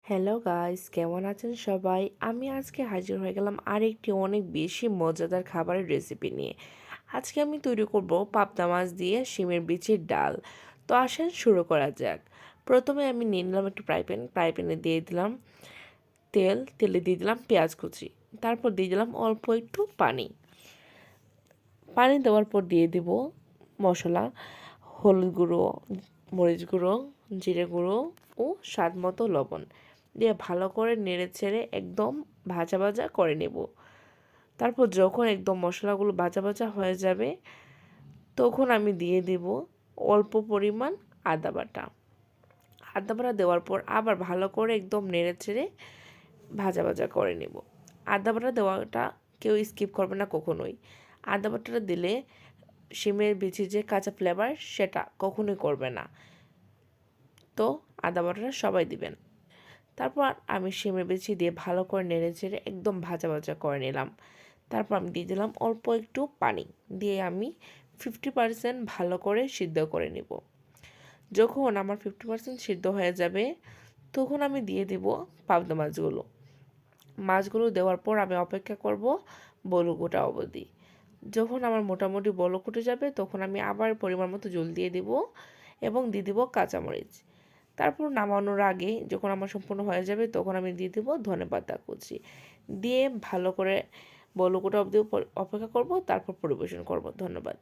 Hello guys, কেমন আছেন সবাই? আমি আজকে হাজির হয়ে গেলাম আরেকটি অনেক বেশি মজাদার খাবারের রেসিপি নিয়ে। আজকে আমি তৈরি করব পাবদা মাছ দিয়ে শিমের বিচির ডাল। তো আসেন শুরু করা যাক। প্রথমে আমি নিয়ে নিলাম একটু ফ্রাই প্যানে দিয়ে দিলাম তেলে দিয়ে দিলাম পেঁয়াজ কুচি। তারপর দিয়ে দিলাম অল্প একটু পানি। পানি দেওয়ার পর দিয়ে দেব মশলা, হলুদ গুঁড়ো, মরিচ গুঁড়ো, জিরে গুঁড়ো ও স্বাদ মতো লবণ দিয়ে ভালো করে নেড়ে ছেড়ে একদম ভাজা ভাজা করে নেব। তারপর যখন একদম মশলাগুলো ভাজা ভাজা হয়ে যাবে তখন আমি দিয়ে দেব অল্প পরিমাণ আদা বাটা। আদা বাটা দেওয়ার পর আবার ভালো করে একদম নেড়ে ছেড়ে ভাজা ভাজা করে নেব। আদা বাটা দেওয়াটা কেউ স্কিপ করবে না কখনোই। আদা বাটাটা দিলে শিমের বিচির যে কাঁচা ফ্লেভার সেটা কখনোই করবে না। তো আদা বাটাটা সবাই দিবেন। তারপর আমি শিমের বিচি দিয়ে ভালো করে নেড়ে চেড়ে একদম ভাজা ভাজা করে নিলাম। তারপর আমি দিয়ে দিলাম অল্প একটু পানি দিয়ে আমি 50% ভালো করে সিদ্ধ করে নেব। যখন আমার 50% সিদ্ধ হয়ে যাবে তখন আমি দিয়ে দেব পাবদা মাছগুলো দেওয়ার পর আমি অপেক্ষা করব বলক ওঠা অবধি। যখন আমার মোটামুটি বলক উঠে যাবে তখন আমি আবার পরিমাণ মতো জল দিয়ে দেব এবং দিয়ে দেব কাঁচামরিচ। তারপর নামানোর আগে যখন আমার সম্পূর্ণ হয়ে যাবে তখন আমি দিয়ে দেব ধনেপাতা কুচি দিয়ে ভালো করে বলক ওঠা অবধি অপেক্ষা করব, তারপর পরিবেশন করব। ধন্যবাদ।